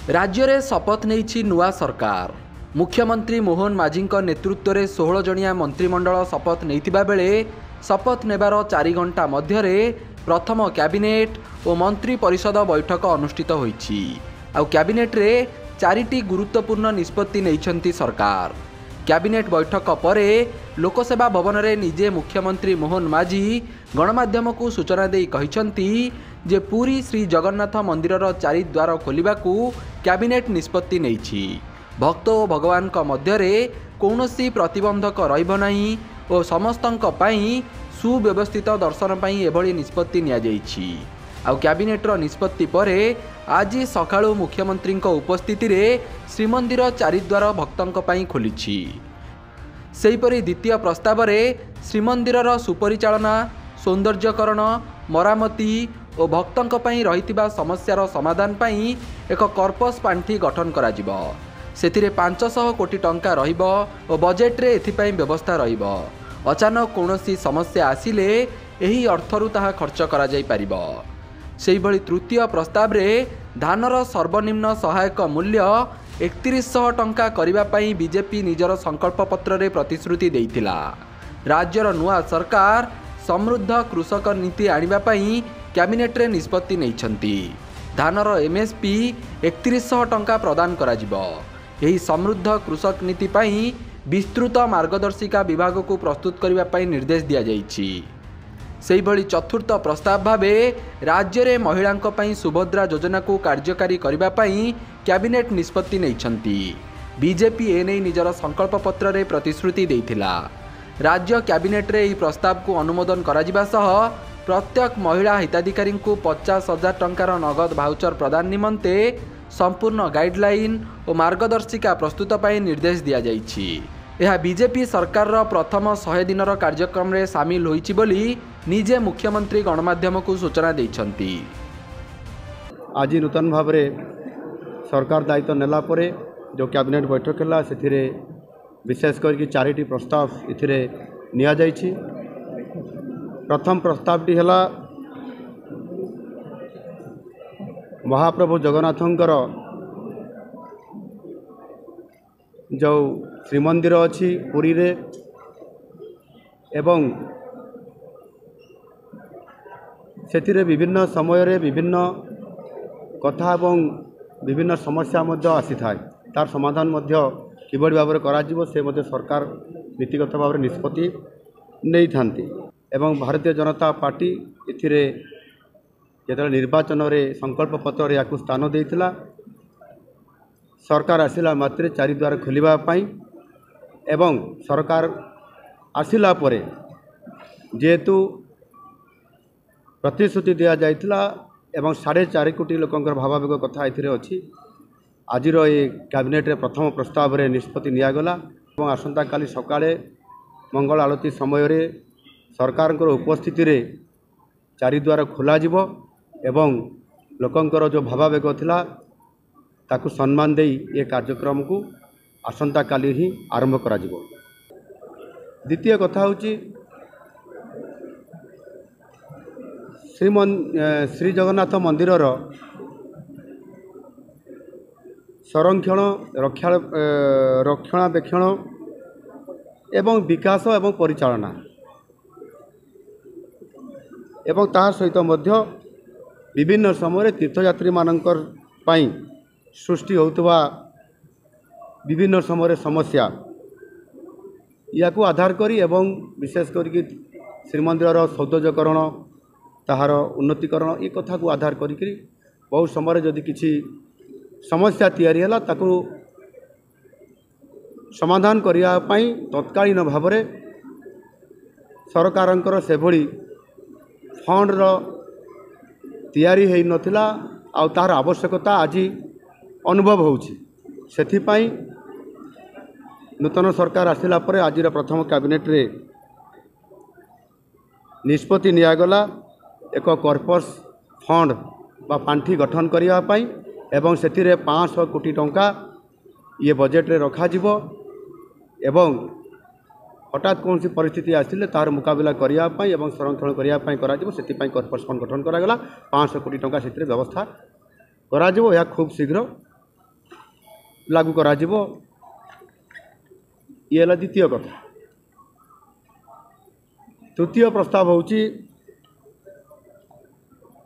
राज्य में शपथ नहीं नुआ सरकार। मुख्यमंत्री मोहन माझी नेतृत्व में 16 जनिया मंत्रिमंडल शपथ नहीं बेले शपथ नेबार 4 घंटा मध्य प्रथम कैबिनेट और मंत्री परिषद बैठक अनुष्ठित होईछि। आउ कैबिनेट रे 4टी गुरुत्वपूर्ण निष्पत्ति नहीं सरकार। कैबिनेट बैठक पर लोकसेवा भवन में निजे मुख्यमंत्री मोहन माझी गणमाध्यम को सूचना दे कहिसंती जे पुरी श्री जगन्नाथ मंदिरर 4 द्वार खोलिबाकू कैबिनेट निष्पत्ति नेइछि। भक्त और भगवान मध्य कौनसी प्रतिबंधक रहिब नाही और समस्तंक पई सुव्यवस्थित दर्शन पई एभली निष्पत्ति निया जाइछि। आउ कैबिनेटर निष्पत्ति पर आज सकाळु मुख्यमंत्री उपस्थिति रे श्रीमंदिर 4 द्वार भक्तंक पई खोलिछि। सेहीपरि द्वितीय प्रस्ताव रे श्रीमंदिरर सुपरिचालना, सौंदर्यकरण, मरामती और भक्तंक पई रहितिबा समस्यार समाधान पई एक कर्पस पांठी गठन करा जिवो। सेथिरे 500 कोटी टंका रहिबो और बजेट रे एथिपई व्यवस्था रहिबो। अचानक कौनसी समस्या आसिले एही अर्थरु ताहा खर्च करा जाई परिबो। सेहीभଳି तृतीय प्रस्ताव रे धानर सर्वनिम्न सहायक मूल्य 3100 टंका करिबा पई बीजेपी निजर संकल्प पत्र रे प्रतिश्रुति देइथिला। राज्यर नुआ सरकार समृद्ध कृषक नीति आनिबा पई कैबिनेट रे निष्पत्ति नैछंती। धानर एमएसपी 3100 टंका प्रदान करा जिवो। एही समृद्ध कृषक नीति पई विस्तृत मार्गदर्शिका विभाग को प्रस्तुत करने पई निर्देश दिया जाइछि। सेहीभଳି चतुर्थ प्रस्ताव भावे राज्य रे महिलांक पई सुभद्रा योजना को कार्यकारी करने पई कैबिनेट निष्पत्ति नैछंती। बीजेपी एने निजर संकल्प पत्र रे प्रतिश्रुति देइथिला। राज्य कैबिनेट रे एही प्रस्ताव को अनुमोदन करा जिबा सह प्रत्येक महिला हिताधिकारी को 50,000 टंकार नगद भाउचर प्रदान निमंते संपूर्ण गाइडलाइन और मार्गदर्शिका प्रस्तुत पाई निर्देश दिया जाइछि। यह बीजेपी सरकार प्रथम 100 दिनर कार्यक्रम रे सामिल होइछि बोली निजे मुख्यमंत्री गणमाध्यम को सूचना देइछंती। आज नूतन भाव सरकार दायित्व नेला परे जो कैबिनेट बैठक है से विशेष करके 4टी प्रस्ताव इथिरे निया जाइछि। प्रथम प्रस्तावटी है महाप्रभु जगन्नाथंकर जो श्रीमंदिर अच्छी पुरी रे एवं सेथिरे विभिन्न समय रे विभिन्न कथा एवं विभिन्न समस्या मध्य आसी थाए तार समाधान मध्य किबड़ी भाव में करा जिवो से मध्य सरकार नीतिगत भाव में निष्पत्ति नहीं थांती। एवं भारतीय जनता पार्टी इथिरे जेतले निर्वाचन रे संकल्प पत्र या स्थान देइथिला। सरकार आसिला मात्रे 4 द्वार खोलिबा पाई एवं सरकार आसिला परे जेहेतु प्रतिश्रुति दिया जाइथिला एवं 4.5 कोटी लोकंकर भावावेग कथा एथिरे अछि। आजिर ये कैबिनेट रे प्रथम प्रस्ताव रे निष्पत्ति निया गला एवं आसंता काली सकाळे मंगल आलती समय रे सरकार उपस्थिति रे 4 द्वार खोला जिवो एवं लोकंकर जो भावावेग थिला ताकू सम्मान दे ये कार्यक्रम को आसंता काली ही आरंभ करा जिवो। द्वितीय कथा होची श्री जगन्नाथ मंदिर संरक्षण रक्षणाबेक्षण एवं विकास एवं परिचालना एवं तार सहित मध्य विभिन्न समय तीर्थयात्री मानकर पाई सृष्टि होतुवा विभिन्न समय समस्या या को आधार करी एवं विशेष करके श्रीमंदिर सौंदर्यकरण ताहार उन्नतीकरण ये कथा को आधार करी बहुत समय जदि किसी समस्या तैयारी है ताकू समाधान करिया पाई तत्कालीन भाव में सरकारंकर से भली फंड तैयारी है नथिला आ तार आवश्यकता आज अनुभव होछि। सेथिपाई नूतन सरकार आसिला परे आज प्रथम कैबिनेट रे निष्पत्ति नियागला एक कॉर्पस फंड बा पांठी गठन करिया पाई एवं सेथिरे 500 कोटी टंका ये बजेट रे रखा जिवो एवं हठात कौन सी परिस्थिति आसिले तार मुकाबला करिया पाई एवं संरक्षण करिया पाई करा जिवो सेथिपाई कॉर्पस फंड गठन करागला 500 कोटी टंका सेथिरे व्यवस्था करा जिवो या खूब शीघ्र लागू करा जिवो। ये है द्वितीय कथा। तृतीय प्रस्ताव होची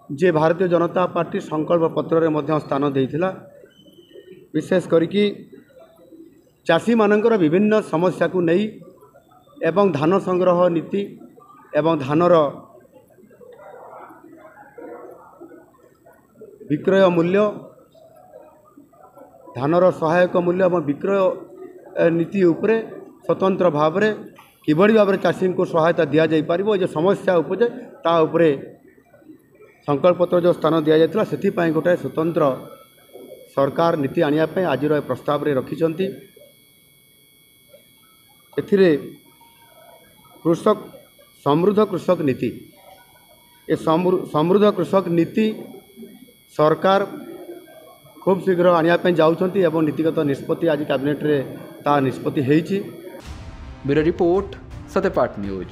जे भारतीय जनता पार्टी संकल्प पत्र में स्थान देइथिला, विशेष करिकी चाषी मानकर विभिन्न समस्या को नहीं एवं धान संग्रह नीति एवं धानर विक्रय मूल्य, धानर सहायक मूल्य और विक्रय नीति उपरे स्वतंत्र भाव में किभली भाव चाषी को सहायता दि जापर जो समस्या उपजे ता उपरे संकल्प पत्र जो स्थान दि जाता से गोटे स्वतंत्र सरकार नीति आने आज प्रस्ताव रे रखिंट। एथिरे कृषक समृद्ध कृषक नीति, ये समृद्ध कृषक नीति सरकार खूब शीघ्र आने जाउछंती एवं नीतिगत निष्पत्ति आज कैबिनेट रे ता निष्पत्ति हेइछि। Bureau report, Satyapath news.